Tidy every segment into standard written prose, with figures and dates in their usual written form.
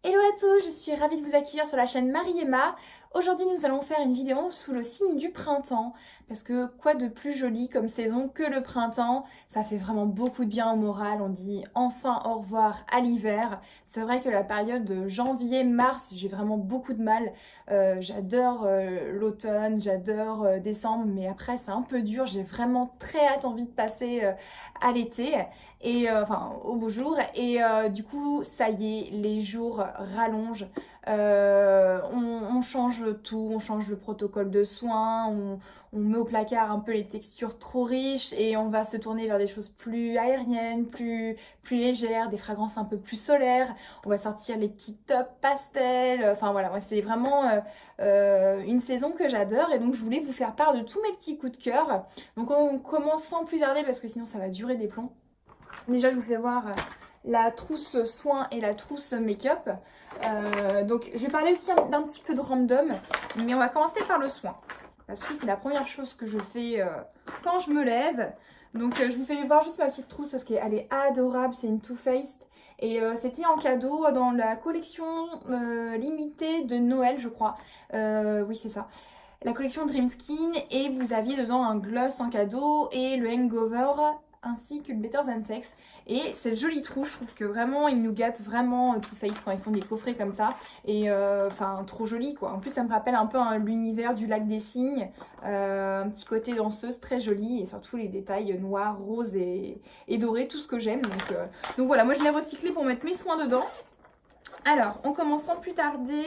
Hello à tous, je suis ravie de vous accueillir sur la chaîne Marie-Emma. Aujourd'hui nous allons faire une vidéo sous le signe du printemps parce que quoi de plus joli comme saison que le printemps, ça fait vraiment beaucoup de bien au moral, on dit enfin au revoir à l'hiver. C'est vrai que la période de janvier-mars, j'ai vraiment beaucoup de mal. J'adore l'automne, j'adore décembre, mais après c'est un peu dur, j'ai vraiment très envie de passer à l'été. Enfin au beau jour du coup ça y est, les jours rallongent. On change tout, on change le protocole de soins, on met au placard un peu les textures trop riches et on va se tourner vers des choses plus aériennes, plus légères, des fragrances un peu plus solaires. On va sortir les petits tops pastels. Enfin voilà, moi c'est vraiment une saison que j'adore et donc je voulais vous faire part de tous mes petits coups de cœur. Donc on commence sans plus tarder parce que sinon ça va durer des plombs. Déjà, je vous fais voir la trousse soins et la trousse make-up. Donc, je vais parler aussi d'un petit peu de random, mais on va commencer par le soin. Parce que c'est la première chose que je fais quand je me lève. Donc, je vous fais voir juste ma petite trousse parce qu'elle est adorable. C'est une Too Faced. Et c'était en cadeau dans la collection limitée de Noël, je crois. Oui, c'est ça. La collection Dream Skin. Et vous aviez dedans un gloss en cadeau et le hangover ainsi que le Better Than Sex. Et cette jolie trousse, je trouve que vraiment ils nous gâtent vraiment Too Faced quand ils font des coffrets comme ça. Et enfin trop joli quoi. En plus ça me rappelle un peu l'univers du lac des cygnes. Un petit côté danseuse très joli et surtout les détails noirs, roses et dorés, tout ce que j'aime. Donc voilà, moi je l'ai recyclé pour mettre mes soins dedans. Alors on commence sans plus tarder.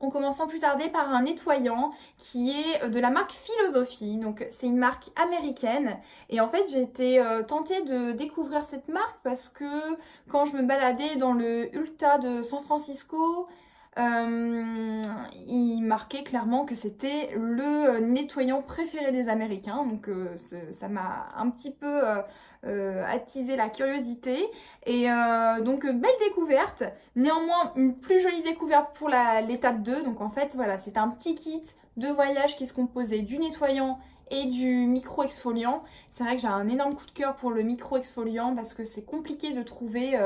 On commence sans plus tarder par un nettoyant qui est de la marque Philosophy. Donc c'est une marque américaine. Et en fait j'ai été tentée de découvrir cette marque parce que quand je me baladais dans le Ulta de San Francisco, il marquait clairement que c'était le nettoyant préféré des Américains. Donc ça m'a un petit peu attisé la curiosité. Et donc belle découverte. Néanmoins une plus jolie découverte pour l'étape 2. Donc en fait voilà, c'est un petit kit de voyage qui se composait du nettoyant et du micro-exfoliant. C'est vrai que j'ai un énorme coup de cœur pour le micro-exfoliant parce que c'est compliqué de trouver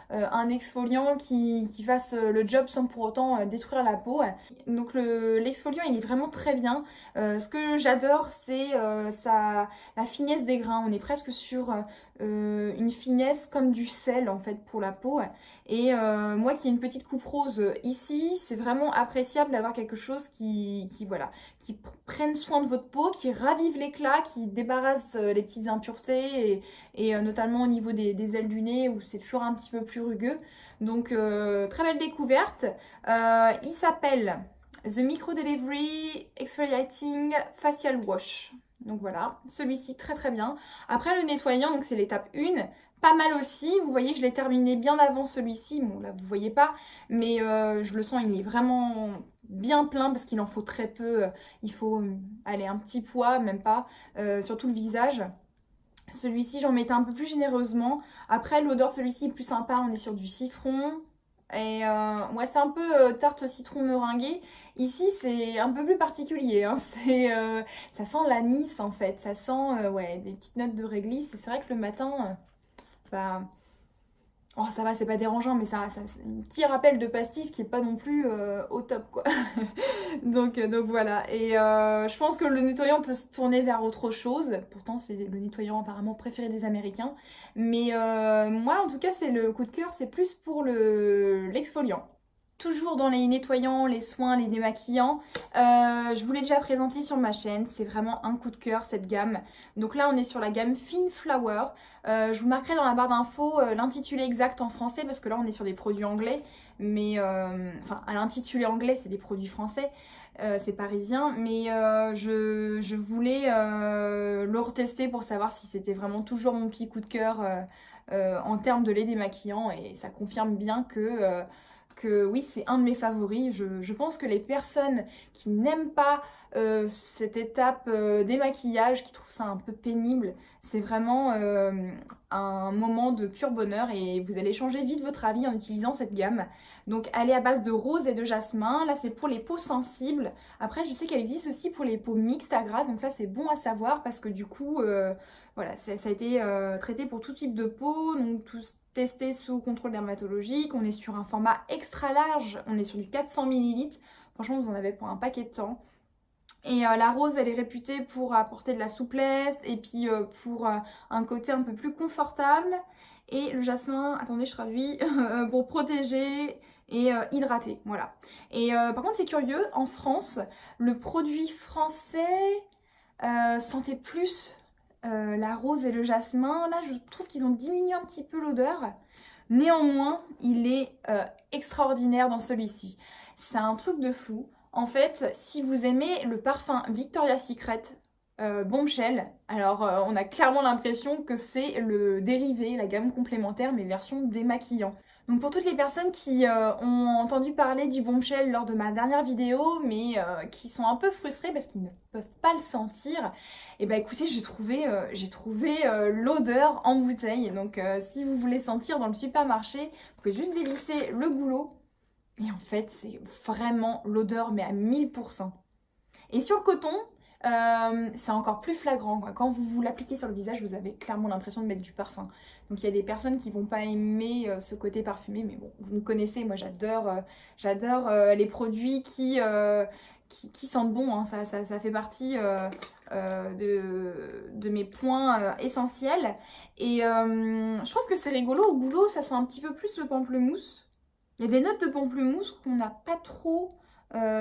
un exfoliant qui fasse le job sans pour autant détruire la peau. Donc l'exfoliant il est vraiment très bien. Ce que j'adore c'est la finesse des grains. On est presque sur une finesse comme du sel en fait pour la peau. Et moi qui ai une petite coupe rose ici, c'est vraiment appréciable d'avoir quelque chose qui prenne soin de votre peau, qui ravive l'éclat, qui débarrasse les petites impuretés et notamment au niveau des ailes du nez où c'est toujours un petit peu plus rugueux. Donc très belle découverte. Il s'appelle The Micro Delivery Exfoliating Facial Wash. Donc voilà, celui-ci très très bien. Après le nettoyant, donc c'est l'étape 1. Pas mal aussi, vous voyez je l'ai terminé bien avant celui-ci, bon là vous voyez pas, mais je le sens il est vraiment bien plein parce qu'il en faut très peu, il faut aller un petit poids, même pas, surtout le visage. Celui-ci j'en mettais un peu plus généreusement, après l'odeur de celui-ci est plus sympa, on est sur du citron. Et ouais, c'est un peu tarte citron meringuée. Ici, c'est un peu plus particulier. Hein. Ça sent l'anis en fait. Ça sent ouais, des petites notes de réglisse. Et c'est vrai que le matin, bah, oh, ça va, c'est pas dérangeant, mais c'est un petit rappel de pastis qui est pas non plus au top quoi. donc voilà. Et je pense que le nettoyant peut se tourner vers autre chose. Pourtant, c'est le nettoyant apparemment préféré des Américains. Mais moi, en tout cas, c'est le coup de cœur, c'est plus pour l'exfoliant. Toujours dans les nettoyants, les soins, les démaquillants, je vous l'ai déjà présenté sur ma chaîne, c'est vraiment un coup de cœur cette gamme. Donc là on est sur la gamme Fin Flower, je vous marquerai dans la barre d'infos l'intitulé exact en français parce que là on est sur des produits anglais, mais enfin à l'intitulé anglais c'est des produits français, c'est parisien, mais je voulais le retester pour savoir si c'était vraiment toujours mon petit coup de cœur en termes de lait démaquillant et ça confirme bien que oui, c'est un de mes favoris. Je pense que les personnes qui n'aiment pas cette étape démaquillage, qui trouvent ça un peu pénible, c'est vraiment un moment de pur bonheur et vous allez changer vite votre avis en utilisant cette gamme. Donc elle est à base de rose et de jasmin. Là, c'est pour les peaux sensibles. Après, je sais qu'elle existe aussi pour les peaux mixtes à grasse, donc ça, c'est bon à savoir parce que du coup... voilà, ça a été traité pour tout type de peau, donc tout testé sous contrôle dermatologique. On est sur un format extra large, on est sur du 400 ml. Franchement, vous en avez pour un paquet de temps. Et la rose, elle est réputée pour apporter de la souplesse et puis pour un côté un peu plus confortable. Et le jasmin, attendez, je traduis, pour protéger et hydrater, voilà. Et par contre, c'est curieux, en France, le produit français sentait plus la rose et le jasmin. Là, je trouve qu'ils ont diminué un petit peu l'odeur. Néanmoins, il est extraordinaire dans celui-ci. C'est un truc de fou. En fait, si vous aimez le parfum Victoria's Secret Bombshell, alors on a clairement l'impression que c'est le dérivé, la gamme complémentaire, mais version démaquillant. Donc pour toutes les personnes qui ont entendu parler du Bombshell lors de ma dernière vidéo, mais qui sont un peu frustrées parce qu'ils ne peuvent pas le sentir, et bah écoutez, j'ai trouvé l'odeur en bouteille. Donc si vous voulez sentir dans le supermarché, vous pouvez juste dévisser le goulot. Et en fait, c'est vraiment l'odeur, mais à 1000%. Et sur le coton, c'est encore plus flagrant, quoi. Quand vous l'appliquez sur le visage, vous avez clairement l'impression de mettre du parfum. Donc il y a des personnes qui vont pas aimer ce côté parfumé, mais bon, vous me connaissez, moi j'adore les produits qui sentent bon, hein. Ça fait partie de mes points essentiels. Et je trouve que c'est rigolo, au boulot, ça sent un petit peu plus le pamplemousse. Il y a des notes de pamplemousse qu'on n'a pas trop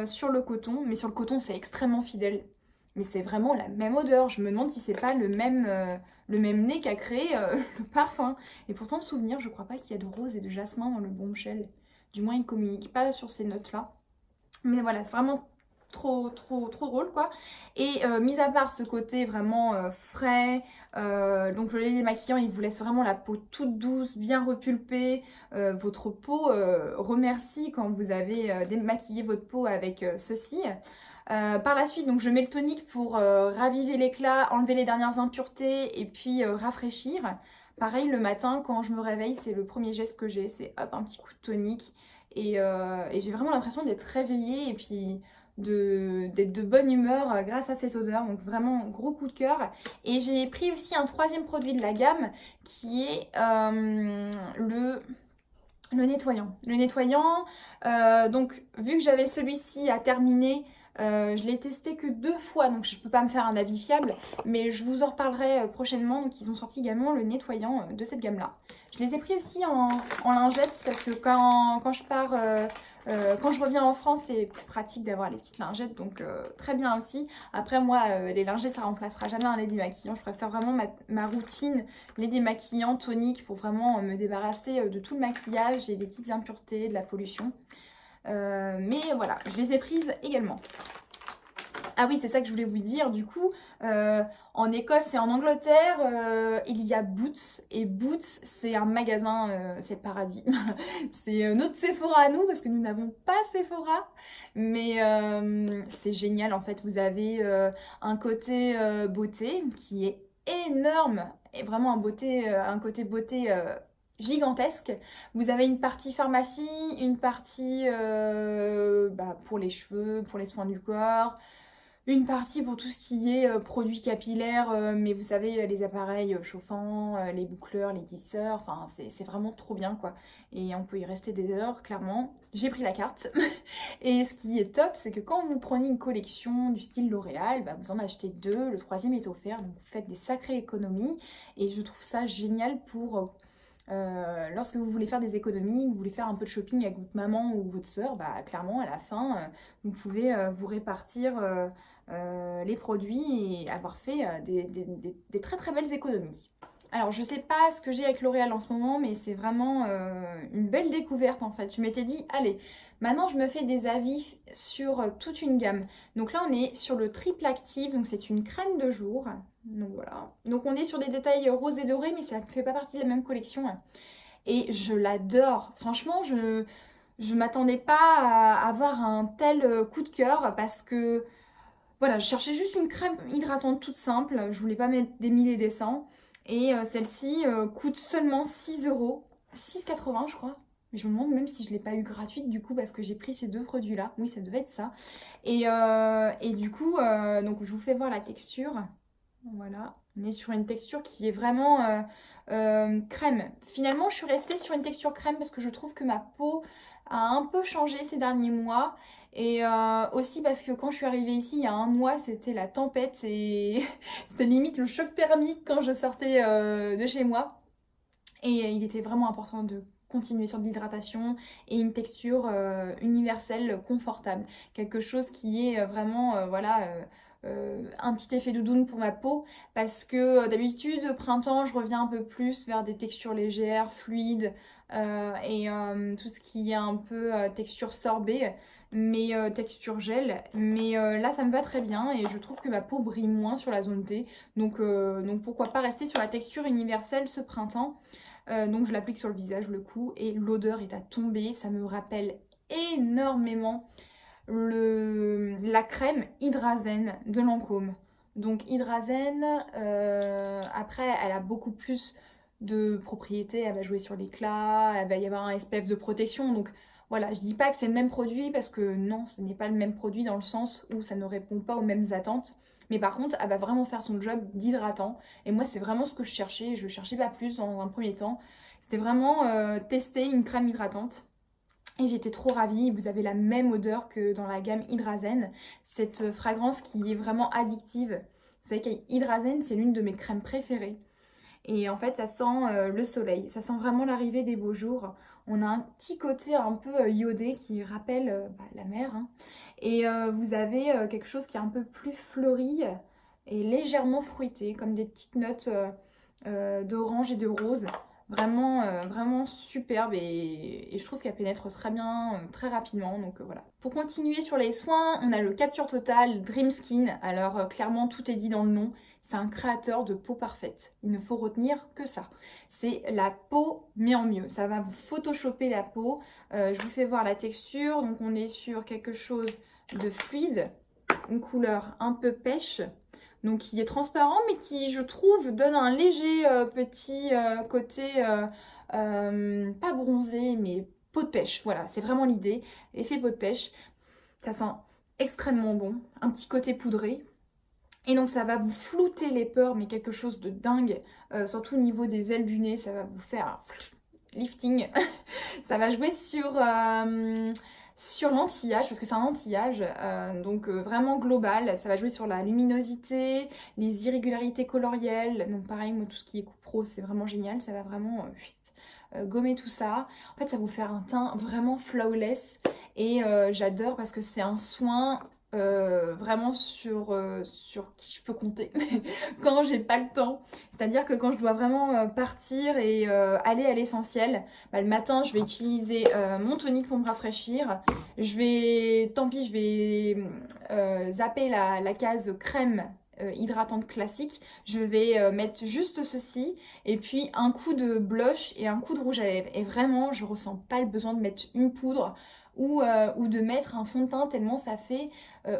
sur le coton, mais sur le coton c'est extrêmement fidèle. Mais c'est vraiment la même odeur. Je me demande si c'est pas le même nez qu'a créé le parfum. Et pourtant, de souvenir, je crois pas qu'il y a de rose et de jasmin dans le Bombshell. Du moins, il ne communique pas sur ces notes-là. Mais voilà, c'est vraiment trop drôle, quoi. Et mis à part ce côté vraiment frais, donc le lait démaquillant, il vous laisse vraiment la peau toute douce, bien repulpée. Votre peau remercie quand vous avez démaquillé votre peau avec ceci. Par la suite, donc je mets le tonique pour raviver l'éclat, enlever les dernières impuretés et puis rafraîchir. Pareil, le matin, quand je me réveille, c'est le premier geste que j'ai, c'est hop, un petit coup de tonique. Et j'ai vraiment l'impression d'être réveillée et puis d'être de bonne humeur grâce à cette odeur. Donc vraiment, gros coup de cœur. Et j'ai pris aussi un troisième produit de la gamme qui est le nettoyant. Le nettoyant, donc vu que j'avais celui-ci à terminer, je l'ai testé que 2 fois, donc je ne peux pas me faire un avis fiable, mais je vous en reparlerai prochainement. Donc ils ont sorti également le nettoyant de cette gamme-là. Je les ai pris aussi en lingettes parce que quand je pars, quand je reviens en France, c'est plus pratique d'avoir les petites lingettes, donc très bien aussi. Après moi, les lingettes, ça remplacera jamais un lait démaquillant. Je préfère vraiment ma routine lait démaquillant, tonique, pour vraiment me débarrasser de tout le maquillage et des petites impuretés, de la pollution. Mais voilà, je les ai prises également. Ah oui, c'est ça que je voulais vous dire. Du coup, en Écosse et en Angleterre, il y a Boots. Et Boots, c'est un magasin, c'est le paradis. C'est notre Sephora à nous, parce que nous n'avons pas Sephora. Mais c'est génial, en fait. Vous avez un côté beauté qui est énorme. Et vraiment un côté beauté gigantesque. Vous avez une partie pharmacie, une partie pour les cheveux, pour les soins du corps, une partie pour tout ce qui est produits capillaires, mais vous savez, les appareils chauffants, les boucleurs, les lisseurs, enfin c'est vraiment trop bien, quoi. Et on peut y rester des heures, clairement. J'ai pris la carte. Et ce qui est top, c'est que quand vous prenez une collection du style L'Oréal, bah, vous en achetez 2, le 3e est offert, donc vous faites des sacrées économies. Et je trouve ça génial pour lorsque vous voulez faire des économies, vous voulez faire un peu de shopping avec votre maman ou votre soeur, bah clairement à la fin vous pouvez vous répartir les produits et avoir fait des très belles économies. Alors je sais pas ce que j'ai avec L'Oréal en ce moment, mais c'est vraiment une belle découverte en fait. Je m'étais dit, allez, maintenant je me fais des avis sur toute une gamme. Donc là on est sur le triple active, donc c'est une crème de jour. Donc voilà. Donc on est sur des détails roses et dorés, mais ça ne fait pas partie de la même collection. Et je l'adore. Franchement, je m'attendais pas à avoir un tel coup de cœur parce que voilà, je cherchais juste une crème hydratante toute simple. Je voulais pas mettre des mille et des cents. Et celle-ci coûte seulement 6 €. 6,80 je crois. Mais je me demande même si je ne l'ai pas eu gratuite du coup parce que j'ai pris ces 2 produits-là. Oui, ça devait être ça. Et du coup, donc je vous fais voir la texture. Voilà, on est sur une texture qui est vraiment crème. Finalement, je suis restée sur une texture crème parce que je trouve que ma peau a un peu changé ces derniers mois. Et aussi parce que quand je suis arrivée ici il y a un mois, c'était la tempête et c'était limite le choc thermique quand je sortais de chez moi. Et il était vraiment important de continuer sur de l'hydratation et une texture universelle, confortable. Quelque chose qui est vraiment, voilà, un petit effet doudoune pour ma peau. Parce que d'habitude, au printemps, je reviens un peu plus vers des textures légères, fluides, et tout ce qui est un peu texture sorbet, mais texture gel. Mais là, ça me va très bien et je trouve que ma peau brille moins sur la zone T. Donc pourquoi pas rester sur la texture universelle ce printemps. Donc je l'applique sur le visage, le cou, et l'odeur est à tomber. Ça me rappelle énormément la crème Hydrazen de Lancôme. Donc Hydrazen, après, elle a beaucoup plus de propriétés. Elle va jouer sur l'éclat, elle va y avoir un SPF de protection. Donc voilà, je dis pas que c'est le même produit parce que non, ce n'est pas le même produit dans le sens où ça ne répond pas aux mêmes attentes. Mais par contre, elle va vraiment faire son job d'hydratant. Et moi, c'est vraiment ce que je cherchais. Je cherchais pas plus dans un premier temps. C'était vraiment tester une crème hydratante. Et j'étais trop ravie. Vous avez la même odeur que dans la gamme Hydrazen. Cette fragrance qui est vraiment addictive. Vous savez qu'Hydrazen, c'est l'une de mes crèmes préférées. Et en fait, ça sent le soleil. Ça sent vraiment l'arrivée des beaux jours. On a un petit côté un peu iodé qui rappelle la mer. Hein. Et vous avez quelque chose qui est un peu plus fleuri et légèrement fruité, comme des petites notes d'orange et de rose. Vraiment, vraiment superbe et je trouve qu'elle pénètre très bien, très rapidement. Donc voilà. Pour continuer sur les soins, on a le Capture Total Dream Skin. Alors clairement, tout est dit dans le nom. C'est un créateur de peau parfaite. Il ne faut retenir que ça. C'est la peau mais en mieux. Ça va vous photoshopper la peau. Je vous fais voir la texture. Donc on est sur quelque chose de fluide, une couleur un peu pêche. Donc qui est transparent mais qui je trouve donne un léger petit côté pas bronzé mais peau de pêche. Voilà, c'est vraiment l'idée. Effet peau de pêche. Ça sent extrêmement bon. Un petit côté poudré. Et donc ça va vous flouter les pores, mais quelque chose de dingue, surtout au niveau des ailes du nez, ça va vous faire un lifting. Ça va jouer sur l'anti-âge, parce que c'est un anti-âge, donc vraiment global. Ça va jouer sur la luminosité, les irrégularités colorielles. Donc pareil, moi tout ce qui est coupe pro, c'est vraiment génial, ça va vraiment gommer tout ça. En fait, ça va vous faire un teint vraiment flawless. Et j'adore parce que c'est un soin vraiment sur qui je peux compter quand j'ai pas le temps. C'est-à-dire que quand je dois vraiment partir et aller à l'essentiel, le matin je vais utiliser mon tonique pour me rafraîchir. Tant pis, je vais zapper la case crème hydratante classique. Je vais mettre juste ceci et puis un coup de blush et un coup de rouge à lèvres. Et vraiment, je ressens pas le besoin de mettre une poudre ou de mettre un fond de teint tellement ça fait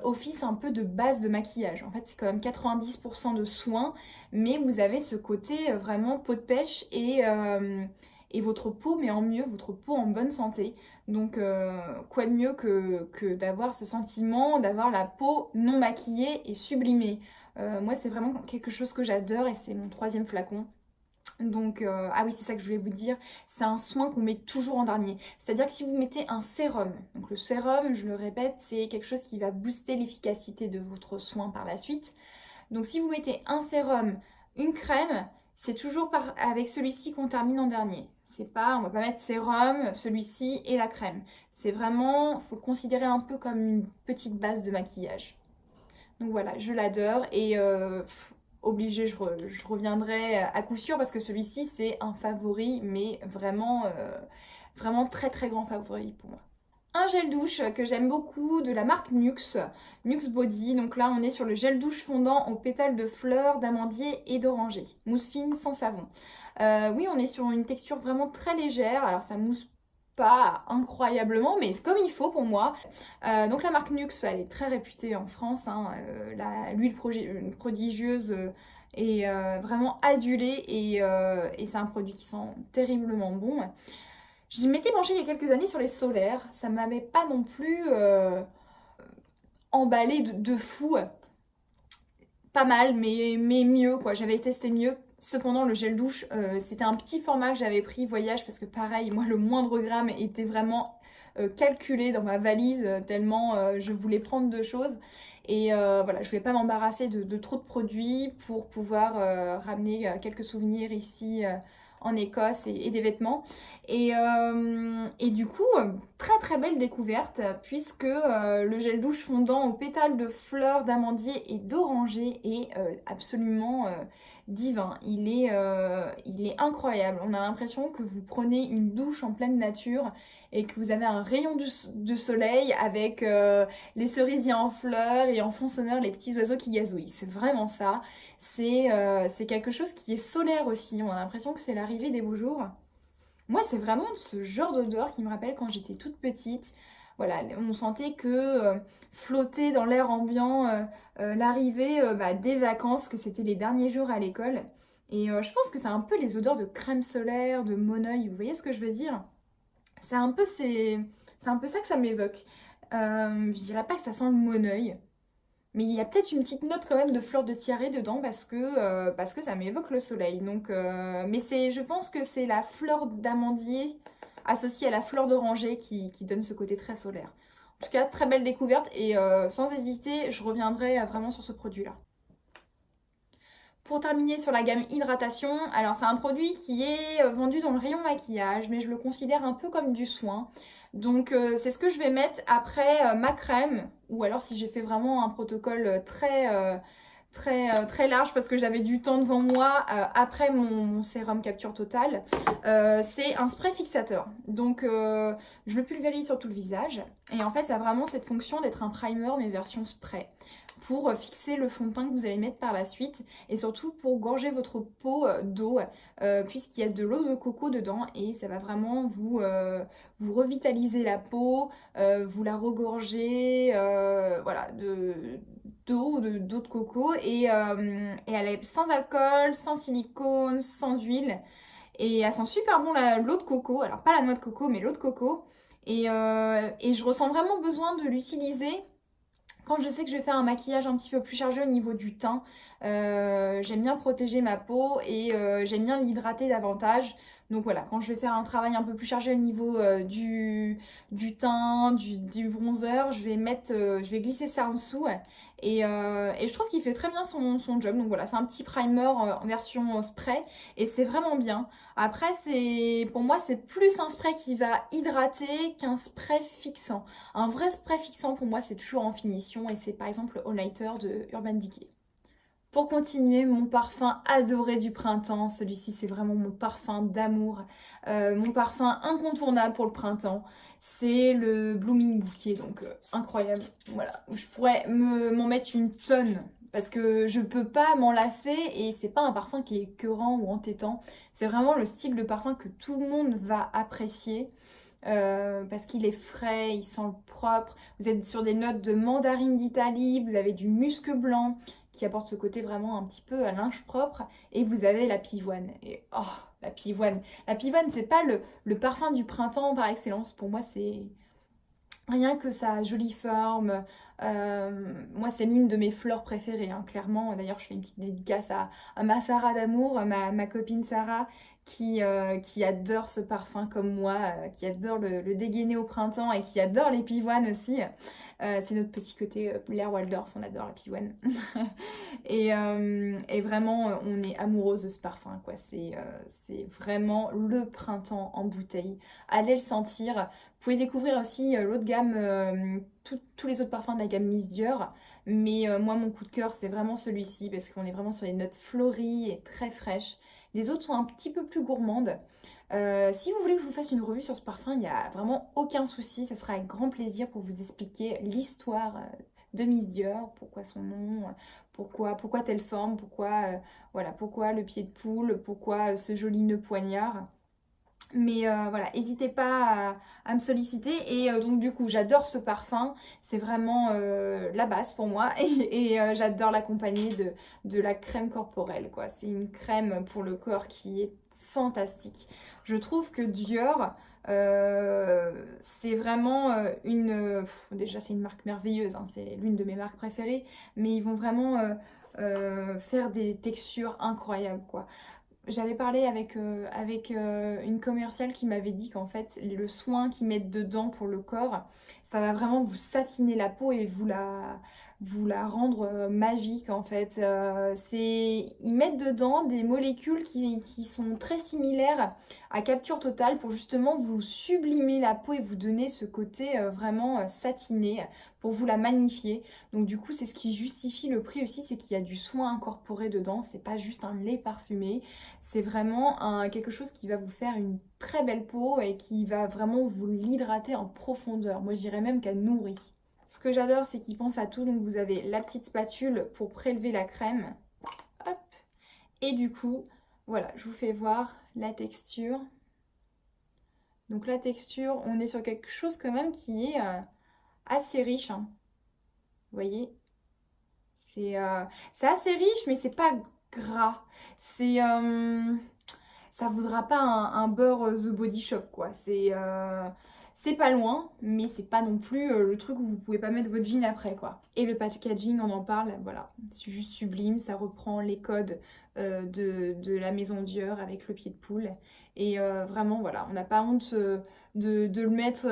office un peu de base de maquillage. En fait, c'est quand même 90% de soins, mais vous avez ce côté vraiment peau de pêche et votre peau, mais en mieux, votre peau en bonne santé. Donc, quoi de mieux que d'avoir ce sentiment, d'avoir la peau non maquillée et sublimée. Moi, c'est vraiment quelque chose que j'adore et c'est mon 3e flacon. Donc, ah oui, c'est ça que je voulais vous dire, c'est un soin qu'on met toujours en dernier. C'est-à-dire que si vous mettez un sérum, donc le sérum, je le répète, c'est quelque chose qui va booster l'efficacité de votre soin par la suite. Donc si vous mettez un sérum, une crème, c'est toujours avec celui-ci qu'on termine en dernier. C'est pas, on va pas mettre sérum, celui-ci et la crème. C'est vraiment, faut le considérer un peu comme une petite base de maquillage. Donc voilà, je l'adore et obligée, je reviendrai à coup sûr parce que celui-ci c'est un favori, mais vraiment, vraiment très très grand favori pour moi. Un gel douche que j'aime beaucoup de la marque Nuxe, Nuxe Body. Donc là on est sur le gel douche fondant aux pétales de fleurs, d'amandier et d'oranger. Mousse fine sans savon. Oui, on est sur une texture vraiment très légère. Alors ça mousse pas incroyablement, mais comme il faut pour moi. Donc la marque Nuxe, elle est très réputée en France. Hein. L'huile prodigieuse est vraiment adulée et c'est un produit qui sent terriblement bon. Je m'étais penchée il y a quelques années sur les solaires. Ça m'avait pas non plus emballé de fou. pas mal, mais mieux quoi. J'avais testé mieux. Cependant, le gel douche, c'était un petit format que j'avais pris voyage parce que pareil, moi, le moindre gramme était vraiment calculé dans ma valise tellement je voulais prendre de choses. Et voilà, je voulais pas m'embarrasser de trop de produits pour pouvoir ramener quelques souvenirs ici en Écosse et des vêtements. Et du coup, très très belle découverte puisque le gel douche fondant aux pétales de fleurs d'amandier et d'oranger est absolument divin. Il est incroyable. On a l'impression que vous prenez une douche en pleine nature et que vous avez un rayon de soleil avec les cerisiers en fleurs et en fond sonore les petits oiseaux qui gazouillent. C'est vraiment ça. C'est quelque chose qui est solaire aussi. On a l'impression que c'est l'arrivée des beaux jours. Moi, c'est vraiment ce genre d'odeur qui me rappelle quand j'étais toute petite. Voilà, on sentait que flotter dans l'air ambiant, l'arrivée des vacances, que c'était les derniers jours à l'école. Et je pense que c'est un peu les odeurs de crème solaire, de Moneuil, vous voyez ce que je veux dire? C'est un peu ça que ça m'évoque. Je dirais pas que ça sent le Moneuil, mais il y a peut-être une petite note quand même de fleur de tiare dedans parce que ça m'évoque le soleil. Donc, mais je pense que c'est la fleur d'amandier associée à la fleur d'oranger qui donne ce côté très solaire. En tout cas, très belle découverte et sans hésiter, je reviendrai vraiment sur ce produit-là. Pour terminer sur la gamme hydratation, alors c'est un produit qui est vendu dans le rayon maquillage, mais je le considère un peu comme du soin. Donc c'est ce que je vais mettre après ma crème, ou alors si j'ai fait vraiment un protocole très large parce que j'avais du temps devant moi après mon sérum Capture Total, c'est un spray fixateur. Donc je le pulvérise sur tout le visage et en fait ça a vraiment cette fonction d'être un primer mais version spray pour fixer le fond de teint que vous allez mettre par la suite et surtout pour gorger votre peau d'eau puisqu'il y a de l'eau de coco dedans et ça va vraiment vous revitaliser la peau, vous la regorger voilà, d'eau de coco et elle est sans alcool, sans silicone, sans huile et elle sent super bon l'eau de coco, alors pas la noix de coco mais l'eau de coco et je ressens vraiment besoin de l'utiliser quand je sais que je vais faire un maquillage un petit peu plus chargé au niveau du teint. J'aime bien protéger ma peau et j'aime bien l'hydrater davantage. Donc voilà, quand je vais faire un travail un peu plus chargé au niveau du teint, du bronzer, je vais glisser ça en dessous. Et je trouve qu'il fait très bien son job. Donc voilà, c'est un petit primer en version spray et c'est vraiment bien. Après, pour moi, c'est plus un spray qui va hydrater qu'un spray fixant. Un vrai spray fixant, pour moi, c'est toujours en finition et c'est par exemple le All Nighter de Urban Decay. Pour continuer, mon parfum adoré du printemps, celui-ci c'est vraiment mon parfum d'amour, mon parfum incontournable pour le printemps, c'est le Blooming Bouquet, donc incroyable, voilà, je pourrais m'en mettre une tonne parce que je peux pas m'en lasser et c'est pas un parfum qui est écœurant ou entêtant, c'est vraiment le style de parfum que tout le monde va apprécier. Parce qu'il est frais, il sent propre, vous êtes sur des notes de mandarine d'Italie, vous avez du musc blanc qui apporte ce côté vraiment un petit peu à linge propre et vous avez la pivoine et oh la pivoine c'est pas le parfum du printemps par excellence, pour moi c'est rien que sa jolie forme. Moi c'est l'une de mes fleurs préférées hein, clairement. D'ailleurs je fais une petite dédicace à ma Sarah d'amour, ma copine Sarah qui adore ce parfum comme moi, qui adore le dégainer au printemps et qui adore les pivoines aussi. C'est notre petit côté Blair Waldorf, on adore la pivoine. et vraiment on est amoureuse de ce parfum quoi. C'est vraiment le printemps en bouteille. Allez le sentir. Vous pouvez découvrir aussi l'autre gamme, tous les autres parfums de la gamme Miss Dior. Mais moi mon coup de cœur c'est vraiment celui-ci parce qu'on est vraiment sur les notes fleuries et très fraîches. Les autres sont un petit peu plus gourmandes. Si vous voulez que je vous fasse une revue sur ce parfum, il n'y a vraiment aucun souci. Ça sera avec grand plaisir pour vous expliquer l'histoire de Miss Dior, pourquoi son nom, pourquoi telle forme, voilà, pourquoi le pied de poule, pourquoi ce joli nœud poignard. Mais voilà, n'hésitez pas à me solliciter. Et donc du coup, j'adore ce parfum. C'est vraiment la base pour moi. Et j'adore l'accompagner de la crème corporelle, quoi. C'est une crème pour le corps qui est fantastique. Je trouve que Dior, c'est vraiment déjà, c'est une marque merveilleuse. Hein, c'est l'une de mes marques préférées. Mais ils vont vraiment faire des textures incroyables quoi. J'avais parlé avec, une commerciale qui m'avait dit qu'en fait le soin qu'ils mettent dedans pour le corps, ça va vraiment vous satiner la peau et vous la rendre magique en fait. Ils mettent dedans des molécules qui sont très similaires à Capture Totale pour justement vous sublimer la peau et vous donner ce côté vraiment satiné pour vous la magnifier. Donc du coup c'est ce qui justifie le prix aussi, c'est qu'il y a du soin incorporé dedans, c'est pas juste un lait parfumé, c'est vraiment quelque chose qui va vous faire une très belle peau et qui va vraiment vous l'hydrater en profondeur. Moi je dirais même qu'elle nourrit. Ce que j'adore, c'est qu'il pense à tout. Donc vous avez la petite spatule pour prélever la crème. Hop. Et du coup, voilà, je vous fais voir la texture. Donc la texture, on est sur quelque chose quand même qui est assez riche. Hein. Vous voyez, c'est assez riche, mais c'est pas gras. Ça voudra pas un beurre The Body Shop, quoi. C'est pas loin, mais c'est pas non plus le truc où vous pouvez pas mettre votre jean après, quoi. Et le packaging, on en parle, voilà. C'est juste sublime, ça reprend les codes de la maison Dior avec le pied de poule. Et vraiment, voilà, on n'a pas honte de le mettre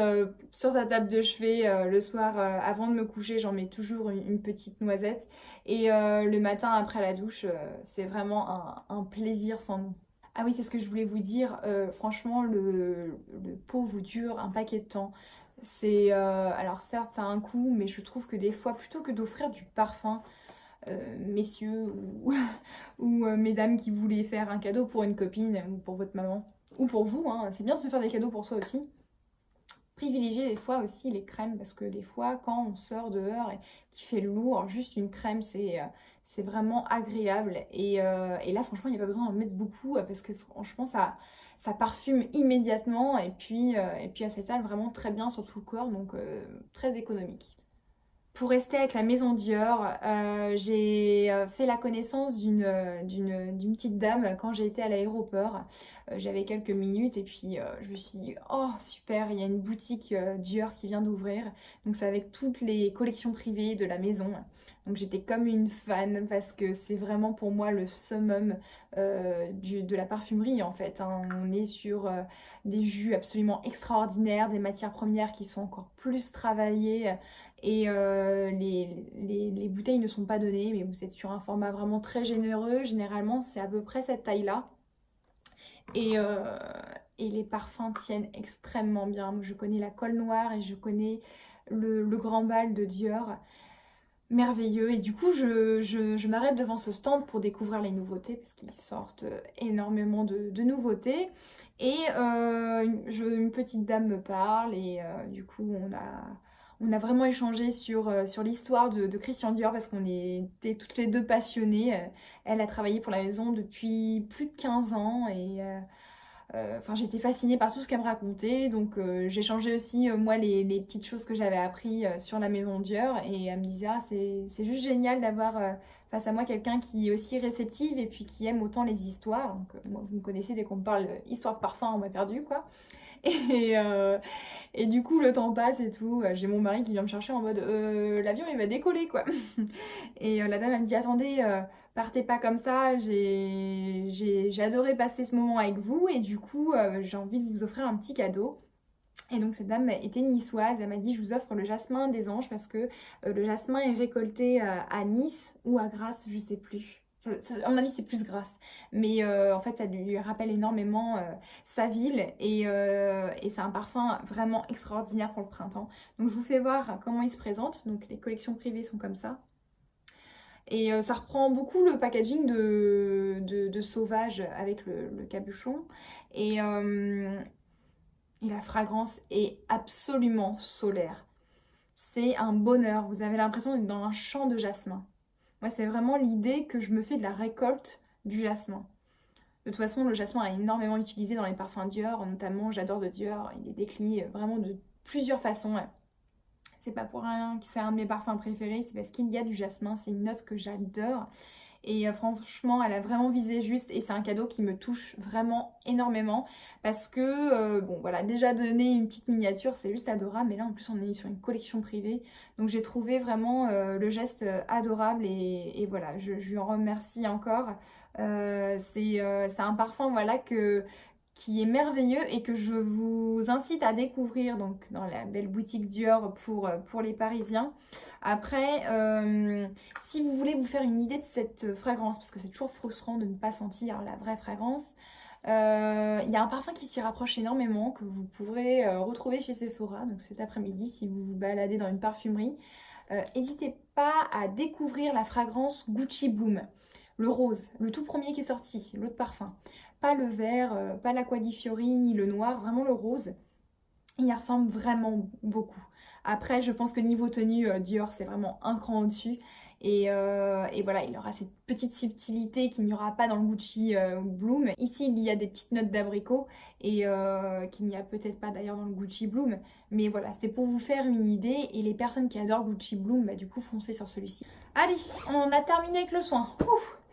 sur sa table de chevet le soir avant de me coucher. J'en mets toujours une petite noisette. Et le matin après la douche, c'est vraiment un plaisir sans nom. Ah oui, c'est ce que je voulais vous dire. Franchement, le pot vous dure un paquet de temps. Alors certes, ça a un coût, mais je trouve que des fois, plutôt que d'offrir du parfum, messieurs ou mesdames qui voulaient faire un cadeau pour une copine ou pour votre maman, ou pour vous, hein, c'est bien de se faire des cadeaux pour soi aussi. Privilégier des fois aussi les crèmes, parce que des fois, quand on sort dehors et qu'il fait lourd, juste une crème, c'est vraiment agréable. Et là, franchement, il n'y a pas besoin d'en mettre beaucoup parce que franchement, ça parfume immédiatement. Et puis elle s'étale vraiment très bien sur tout le corps, donc très économique. Pour rester avec la maison Dior, j'ai fait la connaissance d'une petite dame quand j'ai été à l'aéroport. J'avais quelques minutes et puis je me suis dit oh super, il y a une boutique Dior qui vient d'ouvrir. Donc c'est avec toutes les collections privées de la maison. Donc j'étais comme une fan parce que c'est vraiment pour moi le summum de la parfumerie en fait. Hein. On est sur des jus absolument extraordinaires, des matières premières qui sont encore plus travaillées. Et les bouteilles ne sont pas données, mais vous êtes sur un format vraiment très généreux. Généralement, c'est à peu près cette taille-là. Et les parfums tiennent extrêmement bien. Moi, je connais la Colle Noire et je connais le Grand Bal de Dior. Merveilleux. Et du coup, je m'arrête devant ce stand pour découvrir les nouveautés parce qu'ils sortent énormément de nouveautés. Et une petite dame me parle et du coup, on a vraiment échangé sur l'histoire de Christian Dior parce qu'on était toutes les deux passionnées. Elle a travaillé pour la maison depuis plus de 15 ans et j'étais fascinée par tout ce qu'elle me racontait. Donc j'échangeais aussi moi les petites choses que j'avais appris sur la maison Dior et elle me disait ah, c'est juste génial d'avoir face à moi quelqu'un qui est aussi réceptive et puis qui aime autant les histoires. Donc moi vous me connaissez, dès qu'on me parle histoire de parfum on m'a perdu quoi. Et du coup, le temps passe et tout. J'ai mon mari qui vient me chercher en mode l'avion il va décoller quoi. Et la dame elle me dit attendez, partez pas comme ça. J'ai adoré passer ce moment avec vous et du coup, j'ai envie de vous offrir un petit cadeau. Et donc cette dame était niçoise, elle m'a dit je vous offre le jasmin des anges parce que le jasmin est récolté à Nice ou à Grasse, je sais plus. À mon avis c'est plus Grasse, mais en fait ça lui rappelle énormément sa ville et c'est un parfum vraiment extraordinaire pour le printemps. Donc je vous fais voir comment il se présente, donc les collections privées sont comme ça. Et ça reprend beaucoup le packaging de Sauvage avec le capuchon et la fragrance est absolument solaire. C'est un bonheur, vous avez l'impression d'être dans un champ de jasmin. Moi, c'est vraiment l'idée que je me fais de la récolte du jasmin. De toute façon, le jasmin est énormément utilisé dans les parfums Dior, notamment j'adore de Dior. Il est décliné vraiment de plusieurs façons. C'est pas pour rien que c'est un de mes parfums préférés, c'est parce qu'il y a du jasmin, c'est une note que j'adore. Et franchement, elle a vraiment visé juste et c'est un cadeau qui me touche vraiment énormément parce que, bon voilà, déjà donner une petite miniature, c'est juste adorable. Mais là, en plus, on est sur une collection privée. Donc j'ai trouvé vraiment le geste adorable et voilà, je lui en remercie encore. C'est un parfum, voilà, qui est merveilleux et que je vous incite à découvrir donc dans la belle boutique Dior pour les Parisiens. Après, si vous voulez vous faire une idée de cette fragrance, parce que c'est toujours frustrant de ne pas sentir la vraie fragrance, il y a un parfum qui s'y rapproche énormément, que vous pourrez retrouver chez Sephora, donc cet après-midi si vous vous baladez dans une parfumerie. N'hésitez pas à découvrir la fragrance Gucci Bloom, le rose, le tout premier qui est sorti, l'autre parfum. Pas le vert, pas l'Acqua di Fiori, ni le noir, vraiment le rose. Il y ressemble vraiment beaucoup. Après, je pense que niveau tenue, Dior, c'est vraiment un cran au-dessus. Et voilà, il aura cette petite subtilité qu'il n'y aura pas dans le Gucci Bloom. Ici, il y a des petites notes d'abricot et qu'il n'y a peut-être pas d'ailleurs dans le Gucci Bloom. Mais voilà, c'est pour vous faire une idée. Et les personnes qui adorent Gucci Bloom, bah, du coup, foncez sur celui-ci. Allez, on a terminé avec le soin. Ouh.